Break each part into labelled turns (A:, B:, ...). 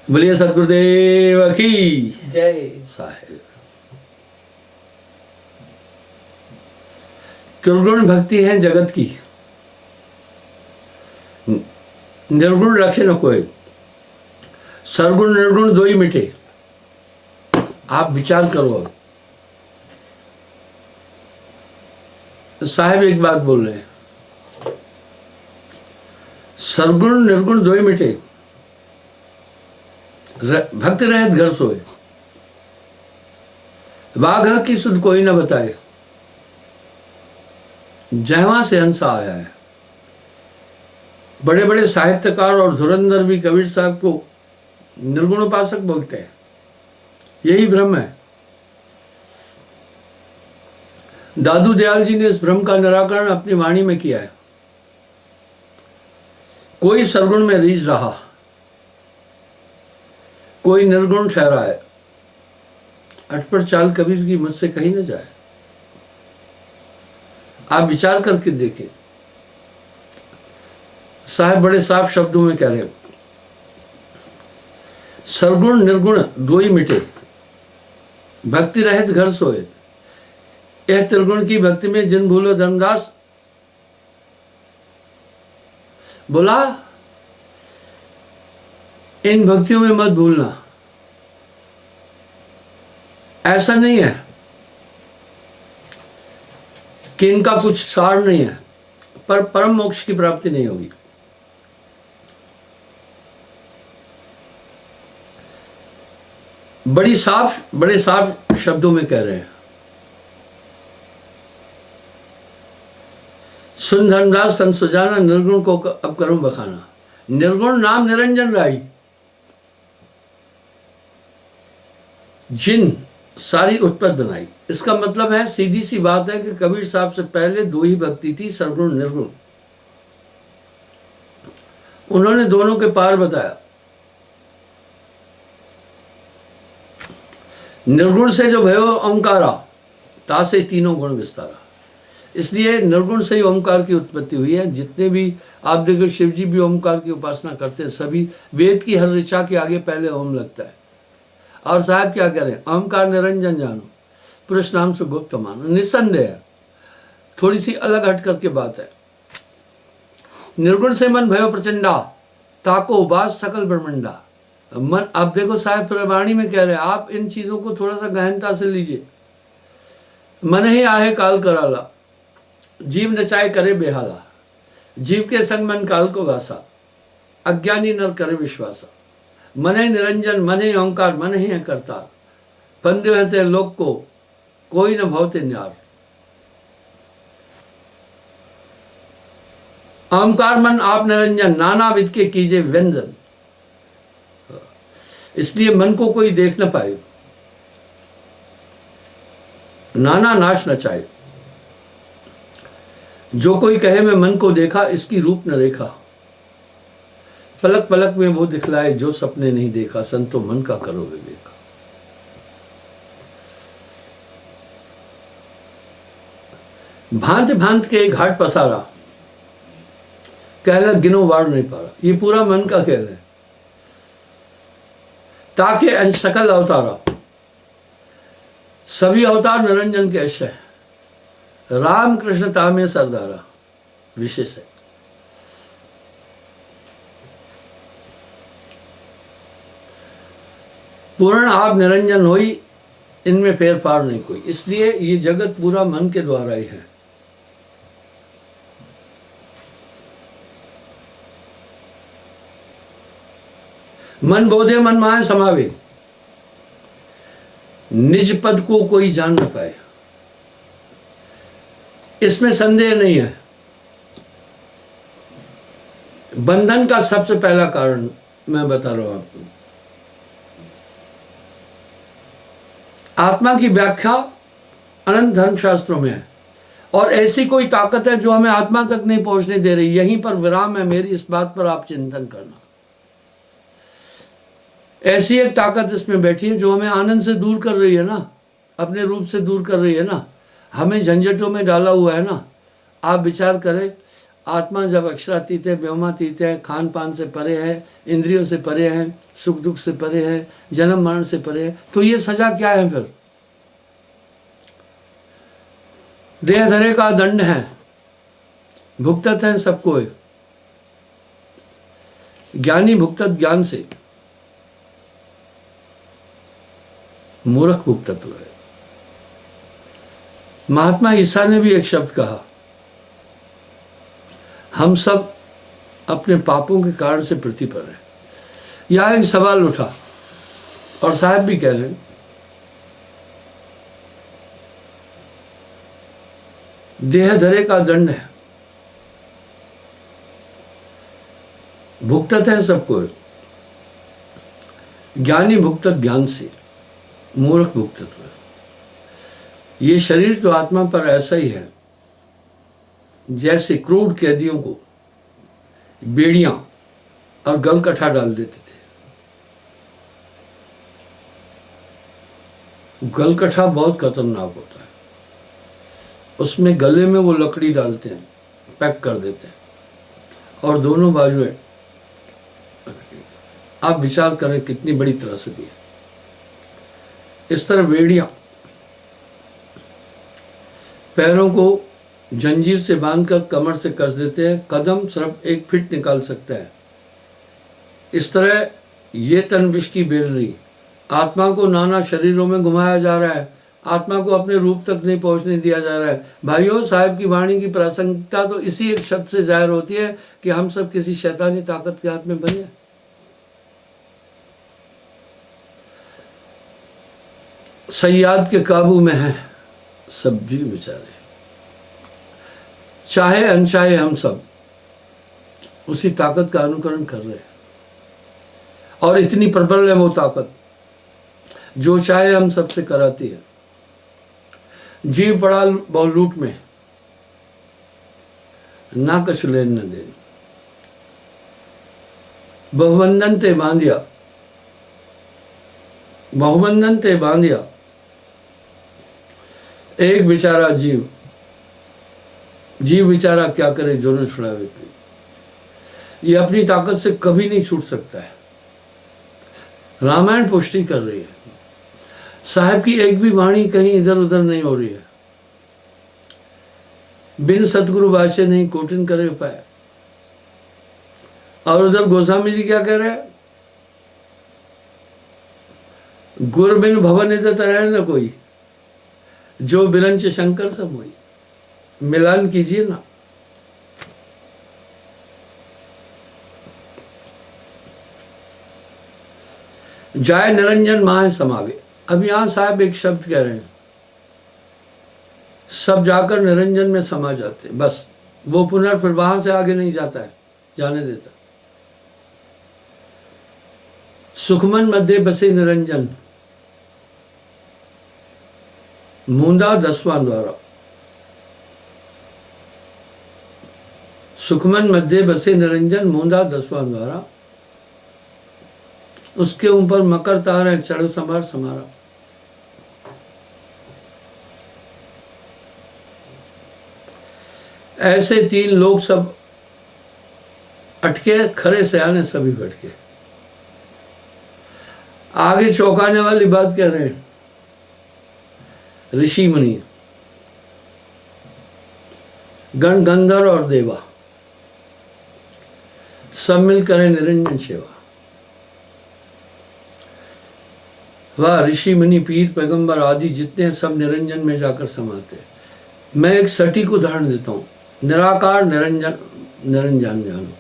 A: बोलिए सतगुरुदेव की
B: जय।
A: साहेब। त्रिगुण भक्ति है जगत की, निर्गुण रखे न कोई, सरगुण निर्गुण दो ही मिटे। आप विचार करो। साहेब एक बात बोल रहे हैं, सरगुण निर्गुण दो ही मिटे, भक्ति रहित घर सोए, वाघर की सुध कोई न बताए, जहवां से हंसा आया है। बड़े बड़े साहित्यकार और धुरंधर भी कबीर साहब को निर्गुण उपासक बोलते हैं। यही भ्रम है। दादू दयाल जी ने इस भ्रम का निराकरण अपनी वाणी में किया है। कोई सरगुण में रीझ रहा, कोई निर्गुण ठहरा है। अटपट चाल कबीर की मुझसे कही न जाए। आप विचार करके देखें। साहब बड़े साफ शब्दों में कह रहे हैं, सरगुण निर्गुण दो ही मिटे, भक्ति रहित घर सोए। यह त्रिगुण की भक्ति में जिन भूलो धर्मदास बोला, इन भक्तियों में मत भूलना। ऐसा नहीं है कि इनका कुछ सार नहीं है, पर परम मोक्ष की प्राप्ति नहीं होगी। बड़े साफ शब्दों में कह रहे हैं। सुन धर्मदास सन सुजाना, निर्गुण को अब करूं बखाना। निर्गुण नाम निरंजन राई, जिन सारी उत्पत्ति बनाई। इसका मतलब है, सीधी सी बात है कि कबीर साहब से पहले दो ही भक्ति थी, सरगुण निर्गुण। उन्होंने दोनों के पार बताया। निर्गुण से जो भयो ओंकारा, तासे तीनों गुण विस्तारा। इसलिए निर्गुण से ही ओंकार की उत्पत्ति हुई है। जितने भी आप देखो, शिव जी भी ओंकार की उपासना करते हैं। सभी वेद की हर ऋचा के आगे पहले ओम लगता है। और साहब क्या करें, ओंकार निरंजन जानो, पुरुष नाम से गुप्त मानो। निस्संदेह थोड़ी सी अलग हट करके बात है। निर्गुण से मन भयो प्रचंडा, ताको उबास सकल ब्रह्मंडा। मन, आप देखो साहब प्रवाणी में कह रहे हैं, आप इन चीजों को थोड़ा सा गहनता से लीजिए। मन ही आहे काल कराला, जीव नचाए करे बेहाला। जीव के संग मन काल को वासा, अज्ञानी नर करे विश्वासा। मन ही निरंजन, मन ही ओंकार, मन ही है करतार। फंदे रहते लोक को, कोई न भवते न्यार। ओंकार मन आप निरंजन, नाना विध के कीजिए व्यंजन। इसलिए मन को कोई देख न पाए, नाना नाश न चाहे। जो कोई कहे मैं मन को देखा, इसकी रूप न रेखा। पलक पलक में वो दिखलाए, जो सपने नहीं देखा। संतो मन का करो विवेक। भांत भांत के घाट पसारा, कहला गिनो वार नहीं पा रहा। ये पूरा मन का खेल है। ताके अंश सकल अवतारा, सभी अवतार निरंजन के अश है। राम कृष्ण तामे सरदारा, विशेष है। पूर्ण आप निरंजन होई, इनमें फेर फार नहीं कोई। इसलिए ये जगत पूरा मन के द्वारा ही है। मन बोधे मन माए समावे, निज पद को कोई जान न पाए। इसमें संदेह नहीं है। बंधन का सबसे पहला कारण मैं बता रहा हूं आपको। आत्मा की व्याख्या अनंत धर्मशास्त्रों में है, और ऐसी कोई ताकत है जो हमें आत्मा तक नहीं पहुंचने दे रही। यहीं पर विराम है मेरी, इस बात पर आप चिंतन करना। ऐसी एक ताकत इसमें बैठी है जो हमें आनंद से दूर कर रही है ना, अपने रूप से दूर कर रही है ना, हमें झंझटों में डाला हुआ है ना। आप विचार करें, आत्मा जब अक्षरातीत है, व्योमातीत है, खान पान से परे है, इंद्रियों से परे है, सुख दुख से परे है, जन्म मरण से परे है, तो ये सजा क्या है फिर? देह धरे का दंड है, भुगतत है सबको। ज्ञानी भुगतत ज्ञान से, मूर्ख भुगतत है। महात्मा ईसा ने भी एक शब्द कहा, हम सब अपने पापों के कारण से पृथ्वी पर हैं। यहां एक सवाल उठा और साहब भी कह रहे हैं, देह धरे का दंड है, भुगतत है सबको। ज्ञानी भुगतत ज्ञान से, मूर्ख भुगतत है। ये शरीर तो आत्मा पर ऐसा ही है जैसे क्रूर कैदियों को बेड़ियां और गलकठा डाल देते थे। गलकठा बहुत खतरनाक होता है, उसमें गले में वो लकड़ी डालते हैं, पैक कर देते हैं और दोनों बाजुएं, आप विचार करें कितनी बड़ी त्रसदी है। इस तरह बेड़ियां पैरों को जंजीर से बांधकर कमर से कस देते हैं, कदम सिर्फ 1 फीट निकाल सकता है। इस तरह ये तन विष की बेररी, आत्मा को नाना शरीरों में घुमाया जा रहा है, आत्मा को अपने रूप तक नहीं पहुंचने दिया जा रहा है। भाइयों, साहिब की वाणी की प्रासंगिकता तो इसी एक शब्द से जाहिर होती है कि हम सब किसी शैतानी ताकत के हाथ में बने। सयाद के काबू में है सब जीव बेचारे, चाहे अनचाहे हम सब उसी ताकत का अनुकरण कर रहे हैं। और इतनी प्रबल है वो ताकत, जो चाहे हम सबसे कराती है। जीव पड़ा बहुत लूट में, ना कछु लेन न देन। बहुबंधन ते बांधिया, बहुबंधन ते बांधिया, एक बेचारा जीव, जीव बेचारा क्या करे जो न छुड़ावे पी। ये अपनी ताकत से कभी नहीं छूट सकता है। रामायण पुष्टि कर रही है, साहब की एक भी वाणी कहीं इधर उधर नहीं हो रही है। बिन सतगुरु बाचे नहीं कोटिन करे उपाय। और उधर गोस्वामी जी क्या कह रहे हैं, गुर बिन भवन इधर तरह न कोई, जो बिरंच शंकर सब हुई। मिलान कीजिए ना। जाय निरंजन माह समावे। अब यहां साहब एक शब्द कह रहे हैं, सब जाकर निरंजन में समा जाते, बस वो पुनः फिर वहां से आगे नहीं जाता है, जाने देता। सुखमन मध्य बसे निरंजन, मूंदा 10वां द्वारा। सुखमन मध्य बसे निरंजन, मूंदा 10वां द्वारा। उसके ऊपर मकर तार है, चढ़ संभार समारा। ऐसे 3 लोग सब अटके, खरे सयाने सभी भटके। आगे चौंकाने वाली बात कह रहे हैं, ऋषि मुनि, गण गंधर्व और देवा सब मिल करें निरंजन सेवा। वह ऋषि मुनि पीर पैगंबर आदि जितने सब निरंजन में जाकर समाते। मैं एक सटीक उदाहरण देता हूं, निराकार निरंजन, निरंजन जानो।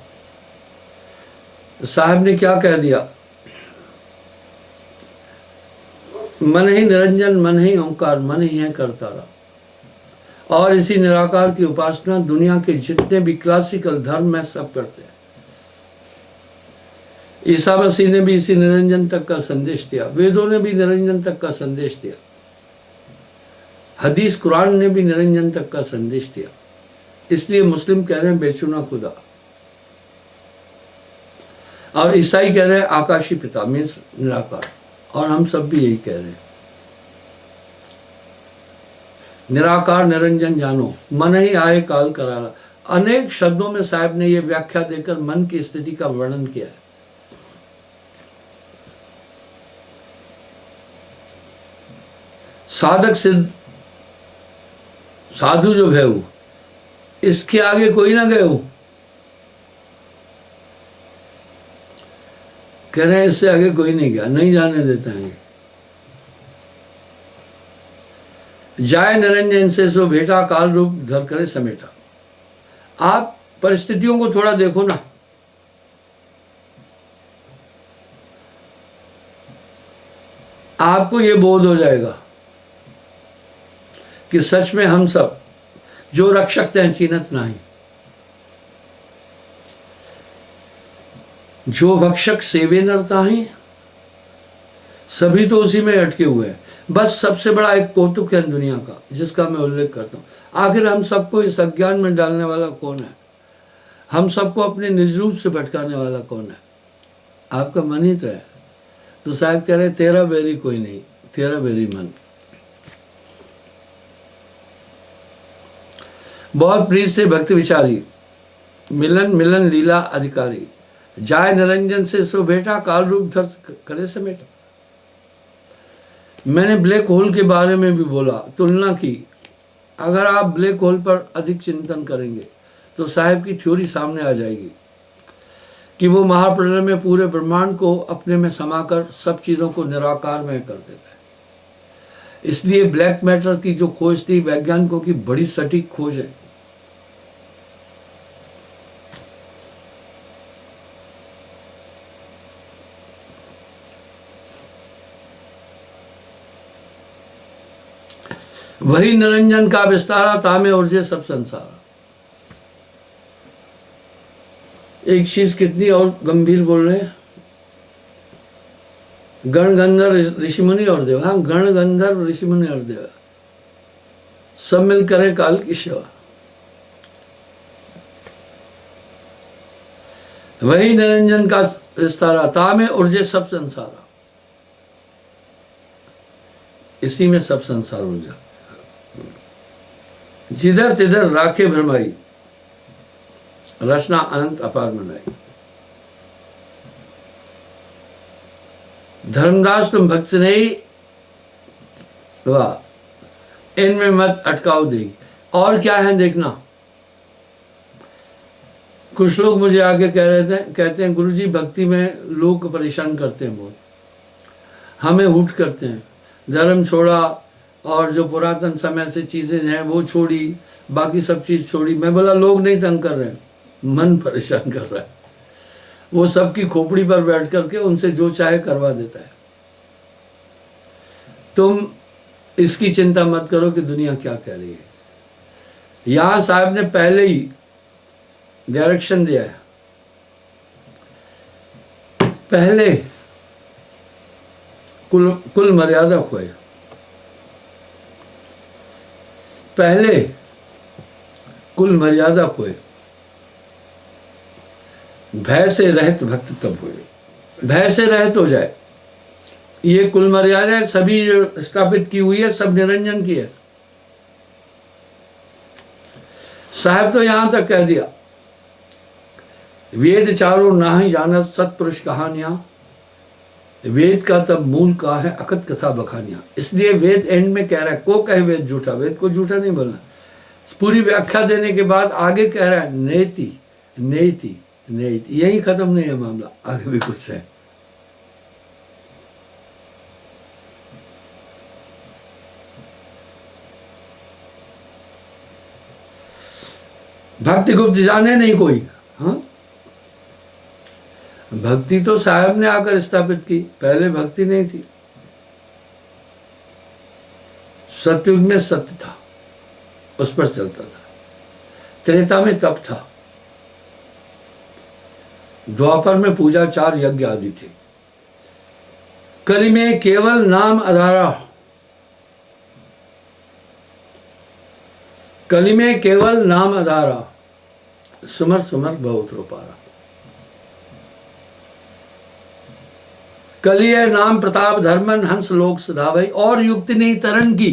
A: साहब ने क्या कह दिया, मन ही निरंजन, मन ही ओंकार, मन ही है करतारा। और इसी निराकार की उपासना दुनिया के जितने भी क्लासिकल धर्म है सब करते हैं। ईसा मसीह ने भी इसी निरंजन तक का संदेश दिया, वेदों ने भी निरंजन तक का संदेश दिया, हदीस कुरान ने भी निरंजन तक का संदेश दिया। इसलिए मुस्लिम कह रहे हैं बेचुना खुदा, और ईसाई कह रहे हैं आकाशी पिता मीन्स निराकार, और हम सब भी यही कह रहे हैं, निराकार निरंजन जानो, मन ही आए काल कराला। अनेक शब्दों में साहब ने यह व्याख्या देकर मन की स्थिति का वर्णन किया है। साधक सिद्ध साधु जो भयऊ, इसके आगे कोई ना गए, कह रहे हैं इससे आगे कोई नहीं गया, नहीं जाने देते हैं ये। जाय निरंजन से सो बेटा, काल रूप धर करे समेटा। आप परिस्थितियों को थोड़ा देखो ना, आपको ये बोध हो जाएगा कि सच में हम सब जो रक्षक हैं चीनत नहीं, जो भक्षक सेवे नरता है, सभी तो उसी में अटके हुए हैं। बस सबसे बड़ा एक कौतुक है दुनिया का, जिसका मैं उल्लेख करता हूँ। आखिर हम सबको इस अज्ञान में डालने वाला कौन है? हम सबको अपने निज रूप से भटकाने वाला कौन है? आपका मन ही तो है। तो साहब कह रहे तेरा बैरी कोई नहीं, तेरा बैरी मन। बहुत प्रीत से भक्त विचारी, मिलन मिलन लीला अधिकारी। जाय निरंजन से सो बेटा, काल रूप धर करे समेटा। मैंने ब्लैक होल के बारे में भी बोला, तुलना की। अगर आप ब्लैक होल पर अधिक चिंतन करेंगे तो साहब की थ्योरी सामने आ जाएगी कि वो महाप्रलय में पूरे ब्रह्मांड को अपने में समाकर सब चीज़ों को निराकार में कर देता है। इसलिए ब्लैक मैटर की जो खोज थी वैज्ञानिकों की बड़ी सटीक खोज है। वही निरंजन का विस्तारा, तामे उर्जे सब संसार। एक चीज कितनी और गंभीर बोल रहे हैं, गण गंधर्व ऋषिमुनि और देव। हाँ, गण गंधर्व ऋषिमुनि और देव सब मिल करें काल की सेवा। वही निरंजन का विस्तारा, तामे उर्जे सब संसार। इसी में सब संसार उर्जा, जिधर तिधर राखे भरमाई, रचना अनंत अपार मनाई। धर्मदास तुम भक्त नहीं, वाह, इनमें मत अटकाओ देगी। और क्या है देखना। कुछ लोग मुझे आके कह रहे थे, कहते हैं गुरुजी भक्ति में लोग परेशान करते हैं बहुत, हमें हुट करते हैं, धर्म छोड़ा और जो पुरातन समय से चीज़ें हैं वो छोड़ी, बाकी सब चीज़ छोड़ी। मैं बोला लोग नहीं तंग कर रहे हैं, मन परेशान कर रहा है। वो सबकी खोपड़ी पर बैठ करके उनसे जो चाहे करवा देता है। तुम इसकी चिंता मत करो कि दुनिया क्या कह रही है। यहाँ साहब ने पहले ही डायरेक्शन दिया है। पहले कुल मर्यादा खोए, पहले कुल मर्यादा खोए, भय से रहित भक्त तब हुए। भय से रहित हो जाए, ये कुल मर्यादा सभी जो स्थापित की हुई है सब निरंजन की है। साहब तो यहां तक कह दिया, वेद चारों ना ही जानत सत्पुरुष कहानियां, वेद का तब मूल का है अकत कथा बखानियां। इसलिए वेद एंड में कह रहा है, को कहे वेद झूठा, वेद को झूठा नहीं बोलना। पूरी व्याख्या देने के बाद आगे कह रहा है नेति नेति नेति। यही खत्म नहीं है मामला, आगे भी कुछ है। भक्ति गुप्त जाने नहीं कोई। हाँ, भक्ति तो साहब ने आकर स्थापित की, पहले भक्ति नहीं थी। सतयुग में सत्य था, उस पर चलता था। त्रेता में तप था, द्वापर में पूजा, 4 यज्ञ आदि थे। कली में केवल नाम आधारा, कली में केवल नाम आधारा, सुमर सुमर बहुत रूपारा। कलिय नाम प्रताप धर्मन हंस लोक सधावई। और युक्ति नहीं तरन की,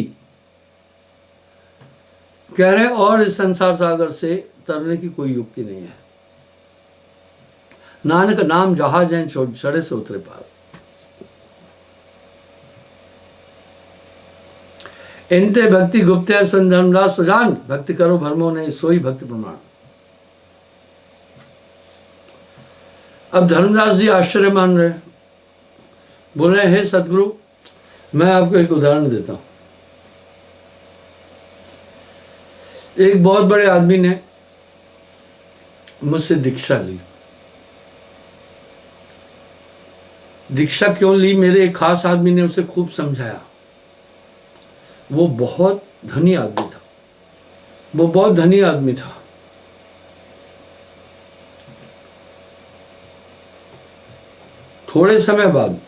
A: कह रहे और इस संसार सागर से तरने की कोई युक्ति नहीं है। नानक नाम जहाज हैं चढ़े से उतरे पार। इनते भक्ति गुप्त है सुन धर्मदास सुजान, भक्ति करो भरमो नहीं सोई भक्ति प्रमाण। अब धर्मदास जी आश्चर्य मान रहे, बोल रहे हे सदगुरु, मैं आपको एक उदाहरण देता हूं। एक बहुत बड़े आदमी ने मुझसे दीक्षा ली। दीक्षा क्यों ली? मेरे एक खास आदमी ने उसे खूब समझाया। वो बहुत धनी आदमी था, वो बहुत धनी आदमी था। थोड़े समय बाद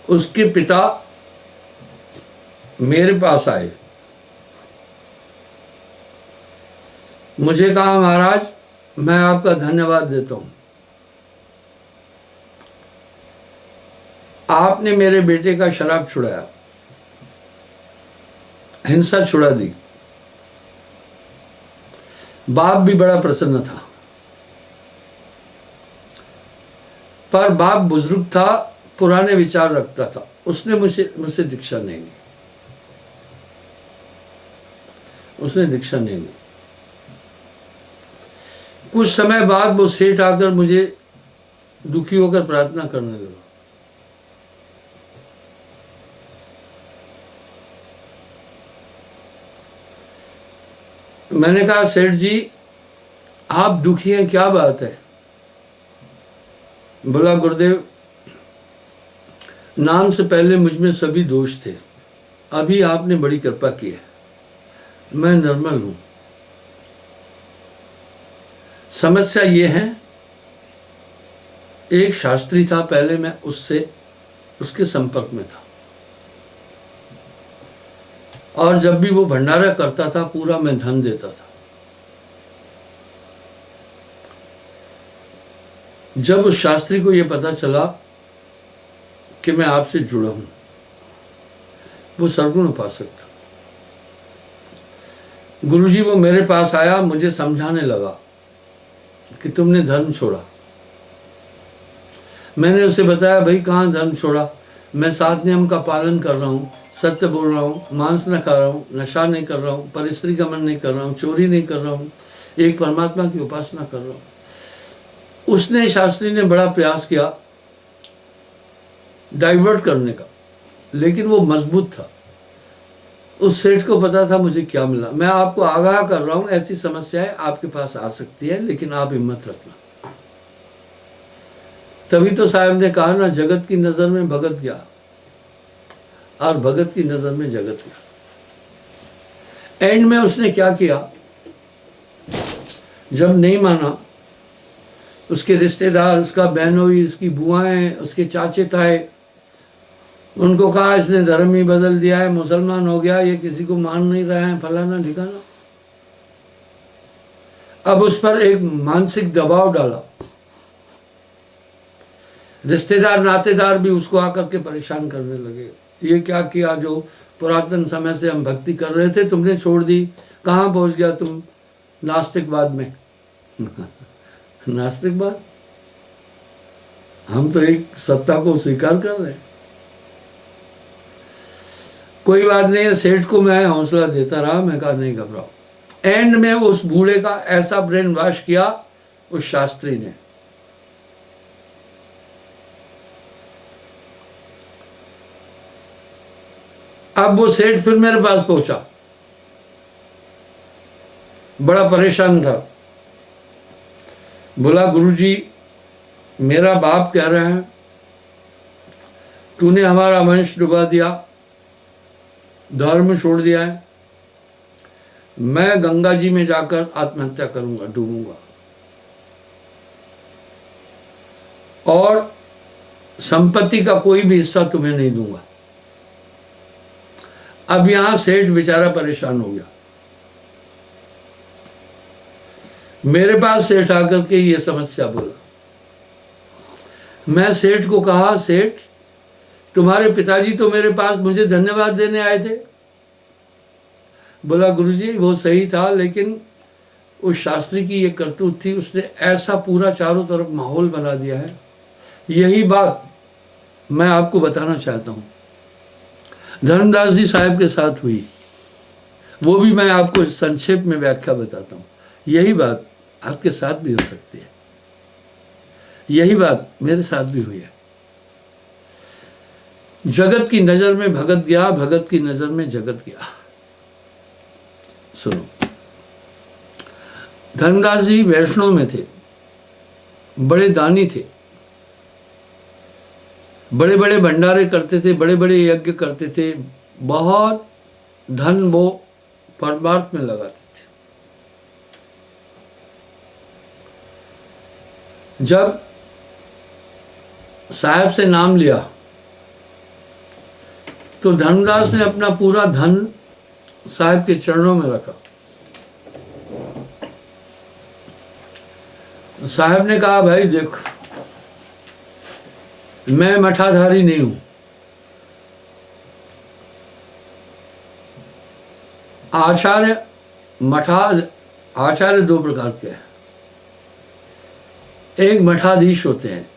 A: उसके पिता मेरे पास आए, मुझे कहा महाराज मैं आपका धन्यवाद देता हूं, आपने मेरे बेटे का शराब छुड़ाया, हिंसा छुड़ा दी। बाप भी बड़ा प्रसन्न था, पर बाप बुजुर्ग था, पुराने विचार रखता था, उसने मुझसे दीक्षा नहीं ली, उसने दीक्षा नहीं ली। कुछ समय बाद वो सेठ आकर मुझे दुखी होकर प्रार्थना करने लगा। मैंने कहा सेठ जी आप दुखी हैं, क्या बात है? बोला गुरुदेव, नाम से पहले मुझ में सभी दोष थे, अभी आपने बड़ी कृपा की है, मैं निर्मल हूं। समस्या ये है, एक शास्त्री था पहले, मैं उसके संपर्क में था, और जब भी वो भंडारा करता था पूरा मैं धन देता था। जब उस शास्त्री को ये पता चला कि मैं आपसे जुड़ा हूं, वो सरगुण उपासक था, गुरुजी वो मेरे पास आया, मुझे समझाने लगा कि तुमने धर्म छोड़ा। मैंने उसे बताया भाई कहाँ धर्म छोड़ा, मैं 7 नियम का पालन कर रहा हूँ, सत्य बोल रहा हूँ, मांस न खा रहा हूँ, नशा नहीं कर रहा हूँ, परिस्त्री गमन नहीं कर रहा हूँ, चोरी नहीं कर रहा हूँ, एक परमात्मा की उपासना कर रहा हूँ। उसने, शास्त्री ने बड़ा प्रयास किया डाइवर्ट करने का, लेकिन वो मजबूत था। उस सेठ को पता था मुझे क्या मिला। मैं आपको आगाह कर रहा हूँ, ऐसी समस्याएं आपके पास आ सकती है, लेकिन आप हिम्मत रखना। तभी तो साहब ने कहा ना, जगत की नजर में भगत गया और भगत की नजर में जगत गया। एंड में उसने क्या किया, जब नहीं माना, उसके रिश्तेदार, उसका बहनोई, उसकी बुआएं, उसके चाचे ताए, उनको कहा इसने धर्म ही बदल दिया है, मुसलमान हो गया, ये किसी को मान नहीं रहा है, फलाना ढिकाना। अब उस पर एक मानसिक दबाव डाला। रिश्तेदार नातेदार भी उसको आकर के परेशान करने लगे, ये क्या किया, जो पुरातन समय से हम भक्ति कर रहे थे तुमने छोड़ दी, कहाँ पहुंच गया तुम नास्तिकवाद में। नास्तिकवाद, हम तो एक सत्ता को स्वीकार कर रहे हैं। कोई बात नहीं, सेठ को मैं हौसला देता रहा, मैं कहा नहीं घबराओ। एंड में उस बूढ़े का ऐसा ब्रेन वॉश किया उस शास्त्री ने, अब वो सेठ फिर मेरे पास पहुंचा, बड़ा परेशान था। बोला गुरुजी मेरा बाप कह रहा है तूने हमारा वंश डुबा दिया, धर्म छोड़ दिया है, मैं गंगा जी में जाकर आत्महत्या करूंगा, डूबूंगा, और संपत्ति का कोई भी हिस्सा तुम्हें नहीं दूंगा। अब यहां सेठ बेचारा परेशान हो गया। मेरे पास सेठ आकर के ये समस्या बोला। मैं सेठ को कहा, सेठ तुम्हारे पिताजी तो मेरे पास मुझे धन्यवाद देने आए थे, बोला गुरुजी वो सही था, लेकिन उस शास्त्री की ये करतूत थी, उसने ऐसा पूरा चारों तरफ माहौल बना दिया है। यही बात मैं आपको बताना चाहता हूँ, धर्मदास जी साहब के साथ हुई, वो भी मैं आपको संक्षेप में व्याख्या बताता हूँ। यही बात आपके साथ भी हो सकती है, यही बात मेरे साथ भी हुई है। जगत की नजर में भगत गया, भगत की नजर में जगत गया। सुनो, धर्मदास जी वैष्णव में थे, बड़े दानी थे, बड़े बड़े भंडारे करते थे, बड़े बड़े यज्ञ करते थे, बहुत धन वो परमार्थ में लगाते थे। जब साहब से नाम लिया तो धर्मदास ने अपना पूरा धन साहब के चरणों में रखा। साहब ने कहा भाई देख, मैं मठाधारी नहीं हूं, आचार्य आचार्य दो प्रकार के हैं, एक मठाधीश होते हैं,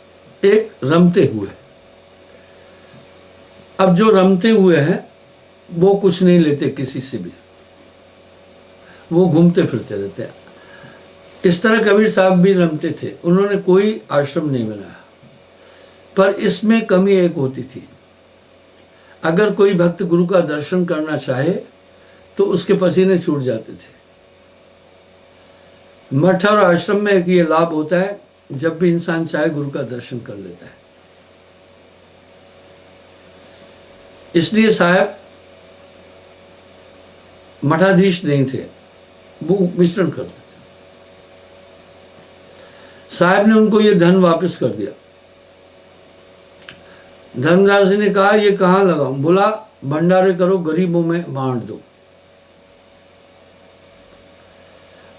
A: एक रमते हुए। अब जो रमते हुए हैं वो कुछ नहीं लेते किसी से भी, वो घूमते फिरते रहते हैं। इस तरह कबीर साहब भी रमते थे, उन्होंने कोई आश्रम नहीं बनाया। पर इसमें कमी एक होती थी, अगर कोई भक्त गुरु का दर्शन करना चाहे तो उसके पसीने छूट जाते थे। मठ और आश्रम में एक ये लाभ होता है, जब भी इंसान चाहे गुरु का दर्शन कर लेता है। इसलिए साहब मठाधीश नहीं थे, वो विचरण करते थे। साहब ने उनको ये धन वापस कर दिया। धर्मदास जी ने कहा ये कहाँ लगाऊं? बोला भंडारे करो, गरीबों में बांट दो।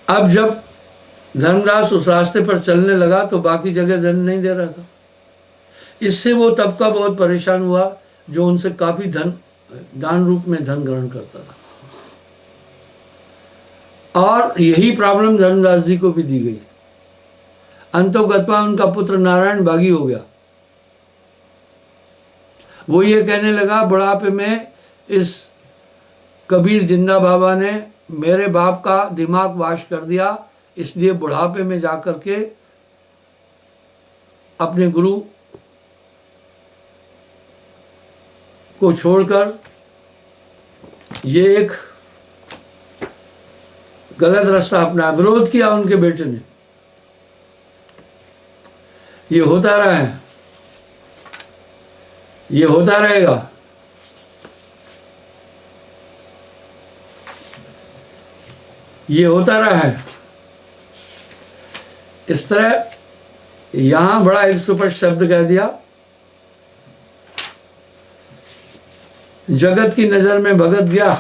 A: अब जब धर्मदास उस रास्ते पर चलने लगा तो बाकी जगह धन नहीं दे रहा था। इससे वो तबका बहुत परेशान हुआ जो उनसे काफी धन दान रूप में धन ग्रहण करता था। और यही प्रॉब्लम धर्मदास जी को भी दी गई। अंतोगत्वा उनका पुत्र नारायण बागी हो गया। वो ये कहने लगा बुढ़ापे में, इस कबीर जिंदा बाबा ने मेरे बाप का दिमाग वाश कर दिया, इसलिए बुढ़ापे में जाकर के अपने गुरु को छोड़कर ये एक गलत रास्ता अपना, विरोध किया उनके बेटे ने। ये होता रहा है, ये होता रहेगा। ये होता रहा है। इस तरह यहां बड़ा एक सुस्पष्ट शब्द कह दिया, जगत की नजर में भगत गया,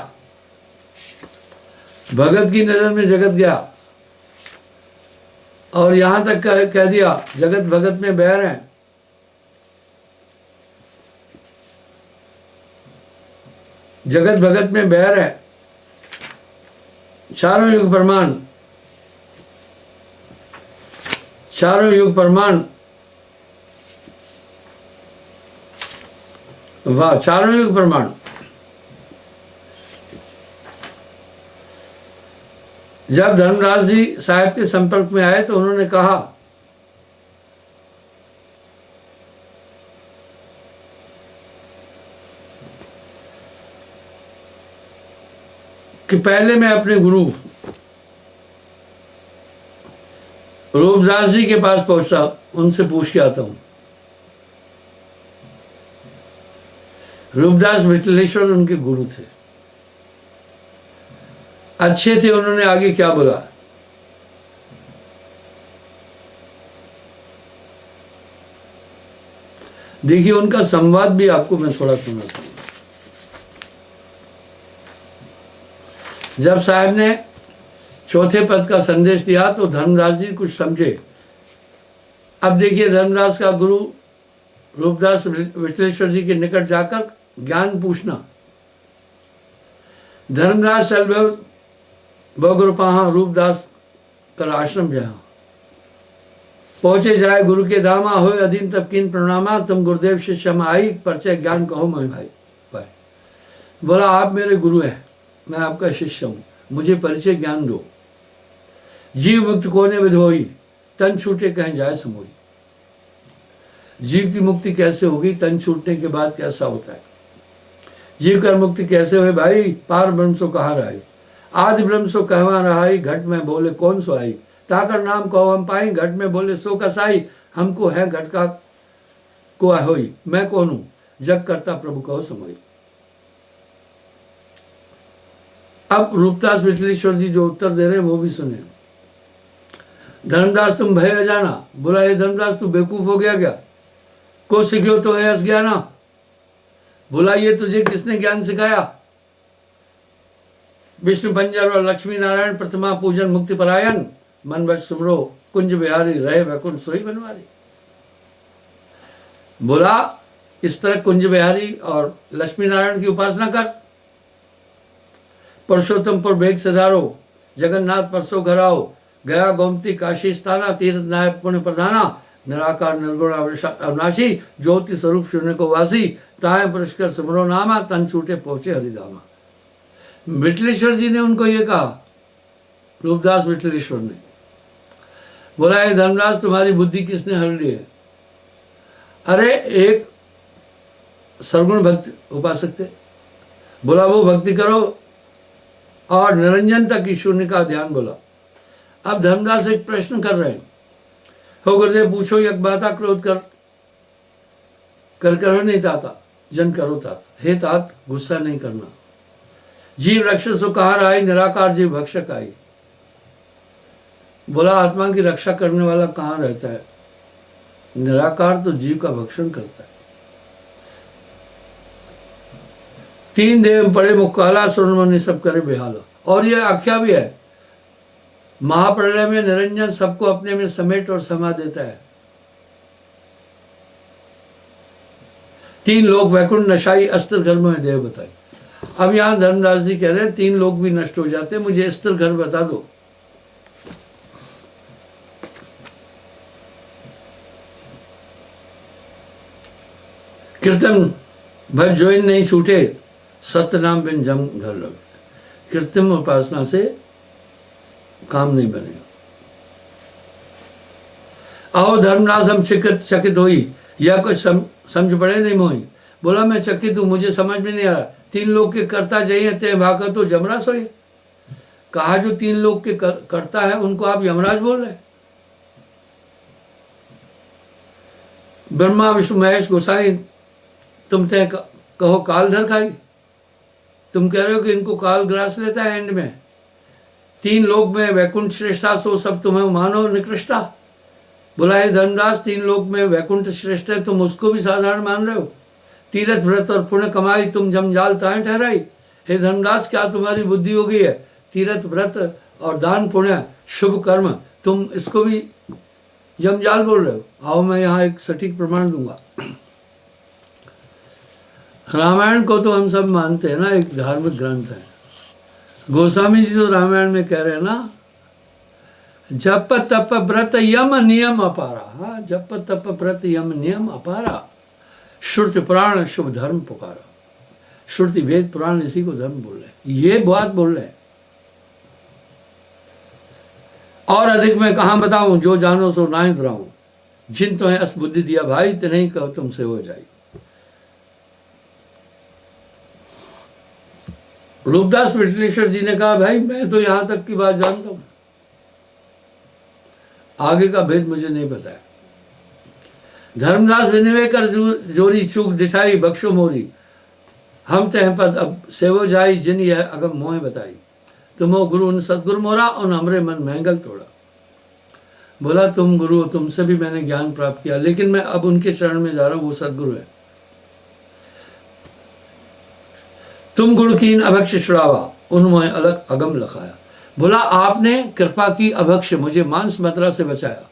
A: भगत की नजर में जगत गया। और यहां तक कह दिया जगत भगत में बैर है। जगत भगत में बैर है। चारों युग प्रमाण, चारों युग प्रमाण, वाह, चारों युग प्रमाण। जब धर्मदास जी साहब के संपर्क में आए तो उन्होंने कहा कि पहले मैं अपने गुरु रूपदास जी के पास पहुंचा, उनसे पूछ के आता हूं। रूपदास विठलेश्वर उनके गुरु थे, अच्छे थे। उन्होंने आगे क्या बोला, देखिए उनका संवाद भी आपको मैं थोड़ा सुनाता हूं। जब साहब ने चौथे पद का संदेश दिया तो धर्मदास जी कुछ समझे। अब देखिए धर्मदास का गुरु रूपदास विठलेश्वर जी के निकट जाकर ज्ञान पूछना। धर्मदास चल बगुरपाहा रूपदास कर आश्रम जहाँ पहुंचे जाए गुरु के धामा हो अधीन तब किन प्रणामा तुम गुरुदेव शिष्य आई परिचय ज्ञान कहो मैं भाई भाई बोला आप मेरे गुरु हैं, मैं आपका शिष्य हूँ, मुझे परिचय ज्ञान दो। जीव मुक्त कोने विध होई तन छूटे कहीं जाए समोई। जीव की मुक्ति कैसे होगी, तन छूटने के बाद कैसा होता है। जीव कर मुक्ति कैसे हुए भाई, पार ब्रह्म सो कहा रहाई, आदि ब्रह्म सो कहवा रहाई, घट में बोले कौन सो आई, ताकर नाम कहो हम पाई, घट में बोले सो कसाई, हमको है घट का को होई, मैं कौन हूं जग करता प्रभु कहो समोई। अब रूपदास विठलेश्वर जी जो उत्तर दे रहे हैं वो भी सुने। धर्मदास तुम भय अजाना, बोला ये धर्मदास तू बेवकूफ हो गया क्या, को सिखियो तो है ज्ञाना, बोला ये तुझे किसने ज्ञान सिखाया। विष्णु पंजर और लक्ष्मी नारायण प्रतिमा पूजन मुक्ति परायण, मन बच सुमरो कुंज बिहारी रहे वैकुंठ सोई बनवारी। बोला इस तरह कुंज बिहारी और लक्ष्मी नारायण की उपासना कर, पुरुषोत्तम पर बेग सधारो, जगन्नाथ परसों घर आओ, गया गोमती काशी स्थाना, तीर्थ नायक पुण्य प्रधाना, निराकार निर्गुण अविनाशी, ज्योति स्वरूप शून्य को वासी, ताय पुरस्कर सुमरो नामा, तन छूटे पहुंचे हरिधामा। विठलेश्वर जी ने उनको ये कहा, रूपदास विठलेश्वर ने बोला ये धर्मदास तुम्हारी बुद्धि किसने हर ली है। अरे एक सरगुण भक्त उपासक थे, बोला वो भक्ति करो और निरंजनता की शून्य का ध्यान बोला। अब धर्मदास एक प्रश्न कर रहे हैं, हो गुरुदेव पूछो यक बाता क्रोध कर नहीं ताता जन करो ताता, हे तात गुस्सा नहीं करना, जीव रक्षक सो कहाँ आई, निराकार जीव भक्षक आई। बोला आत्मा की रक्षा करने वाला कहाँ रहता है, निराकार तो जीव का भक्षण करता है। तीन देव पड़े मुखाला, सुरमणि सब करे बेहाला। और ये आख्या भी है, महाप्रलय में निरंजन सबको अपने में समेट और समा देता है। तीन लोग वैकुंठ नशाई अस्त्र घर में देव बताई। अब यहां धर्मदास जी कह रहे हैं तीन लोग भी नष्ट हो जाते हैं, मुझे अस्त्र घर बता दो। कीर्तन भज जोइन नहीं छूटे, सतनाम बिन जम धर लगे। कीर्तन उपासना से काम नहीं बनेगा। आओ धर्मदास हम चकित हुई, या कुछ समझ पड़े नहीं मोही। बोला मैं चकित हूं, मुझे समझ में नहीं आ रहा। तीन लोग के कर्ता चाहिए ते भाकर तो जमराज सोई। कहा जो तीन लोग के कर्ता है उनको आप यमराज बोल रहे। ब्रह्मा विष्णु महेश गोसाई, तुम ते कहो काल धर खाई। तुम कह रहे हो कि इनको काल ग्रास लेता है एंड में। तीन लोग में वैकुंठ श्रेष्ठा, सो सब तुम्हें मानो निकृष्टा। बोला है धर्मदास तीन लोग में वैकुंठ श्रेष्ठ है, तुम उसको भी साधारण मान रहे हो। तीर्थ व्रत और पुण्य कमाई तुम जमजाल ताएं ठहराई। हे धर्मदास क्या तुम्हारी बुद्धि हो गई है, तीर्थ व्रत और दान पुण्य शुभ कर्म तुम इसको भी जमजाल बोल रहे हो। आओ मैं यहाँ एक सटीक प्रमाण दूंगा। रामायण को तो हम सब मानते हैं ना, एक धार्मिक ग्रंथ है। गोस्वामी जी तो रामायण में कह रहे हैं ना, जप तप व्रत यम नियम अपारा। हाँ, जप तप व्रत यम नियम अपारा, श्रुति पुराण शुभ धर्म पुकारा। श्रुति वेद पुराण इसी को धर्म बोल रहे, ये बात बोल रहे हैं। और अधिक मैं कहाँ बताऊं, जो जानो सो नाहि दुराऊं, जिन तो है अस बुद्धि दिया भाई, ते नहीं कहो तुमसे हो जाए। रूपदास विठलेश्वर जी ने कहा भाई मैं तो यहां तक की बात जानता हूं, आगे का भेद मुझे नहीं पता है। धर्मदास विनिमय कर जोरी चूक दिठाई, बख्शो मोरी हम तह पद अब सेवो जाई, जिन यह अगम मोह बताई। तुमो गुरु उन सदगुरु मोरा, उन हमरे मन महंगल तोड़ा। बोला तुम गुरु, तुमसे भी मैंने ज्ञान प्राप्त किया, लेकिन मैं अब उनके शरण में जा रहा हूं, वो सदगुरु है। तुम गुणकीन अभक्ष छुड़ावा, उनमें अलग अगम लखाया। बोला आपने कृपा की अभक्ष, मुझे मांस मदिरा से बचाया,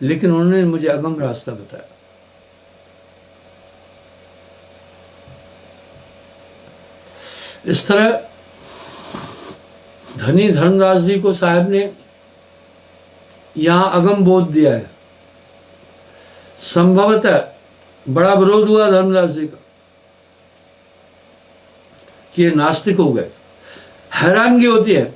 A: लेकिन उन्होंने मुझे अगम रास्ता बताया। इस तरह धनी धर्मदास जी को साहब ने यहाँ अगम बोध दिया है। संभवतः बड़ा विरोध हुआ धर्मदास जी का कि ये नास्तिक हो गए। हैरानगी होती है,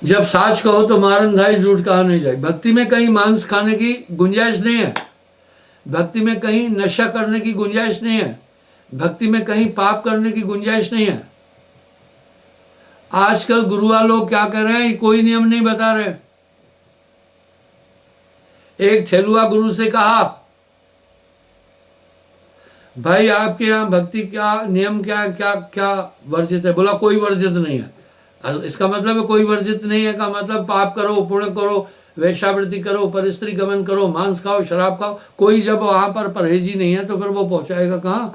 A: जब साच कहो तो मारन धाई, झूठ कहा नहीं जाए। भक्ति में कहीं मांस खाने की गुंजाइश नहीं है, भक्ति में कहीं नशा करने की गुंजाइश नहीं है, भक्ति में कहीं पाप करने की गुंजाइश नहीं है। आजकल गुरुआ लोग क्या कर रहे हैं, कोई नियम नहीं बता रहे। एक ठेलुआ गुरु से कहा, भाई आपके यहाँ भक्ति क्या नियम क्या क्या क्या वर्जित है? बोला कोई वर्जित नहीं है। इसका मतलब है कोई वर्जित नहीं है का मतलब पाप करो, पुण्य करो, वैश्यावृत्ति करो, परस्त्री गमन करो, मांस खाओ, शराब खाओ। कोई जब वहां पर परहेजी नहीं है तो फिर वो पहुंचाएगा कहाँ?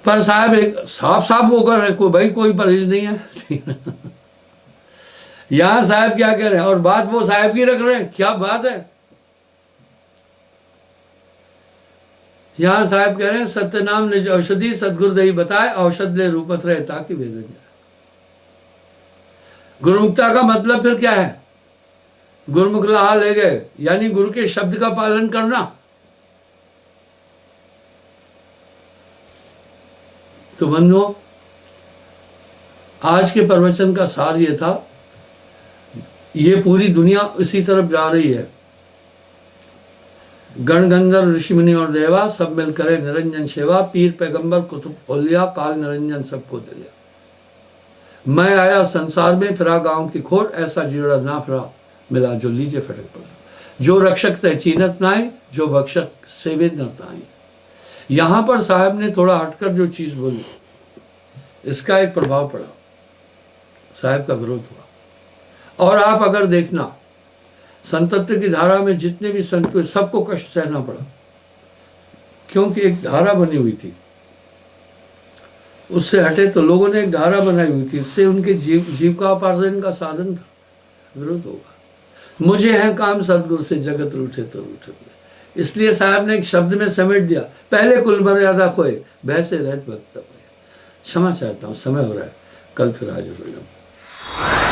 A: पर साहब एक साफ साफ वो कर रहे को भाई कोई परहेज नहीं है। यहां साहब क्या कह रहे हैं और बात वो साहब की रख रहे हैं, क्या बात है। यहां साहब कह रहे हैं सत्य नाम निज औषधि, सदगुरुदेव बताए, औषध ले रूपत रहे ताकि वेदन जाए। गुरुमुखता का मतलब फिर क्या है? गुरुमुख लहा ले गए, यानी गुरु के शब्द का पालन करना। तो बंधुओं, आज के प्रवचन का सार ये था, ये पूरी दुनिया इसी तरफ जा रही है। गण गंधर्व ऋषि मुनि और देवा सब मिल करे निरंजन सेवा, पीर पैगंबर कुतुब औलिया काल निरंजन सबको दिलिया। मैं आया संसार में फिरा गांव की खोर, ऐसा जीड़ा ना फिरा मिला जो लीजे फटक पड़ा। जो रक्षक तय चीनत नाई, जो भक्षक सेवे नरताई। यहां पर साहब ने थोड़ा हटकर जो चीज बोली, इसका एक प्रभाव पड़ा, साहब का विरोध हुआ। और आप अगर देखना, संतत्व की धारा में जितने भी संत हुए सबको कष्ट सहना पड़ा, क्योंकि एक धारा बनी हुई थी। उससे हटे तो लोगों ने एक धारा बनाई हुई थी, उससे उनके जीविकोपार्जन का साधन था। विरोध होगा। मुझे है काम सदगुरु से, जगत रूठे तो रूठे। इसलिए साहब ने एक शब्द में समेट दिया, पहले कुल मर्यादा खोए, भय से रहत भक्त। क्षमा चाहता हूँ, समय हो रहा है, कल फिर हाजिर हो जाऊँ।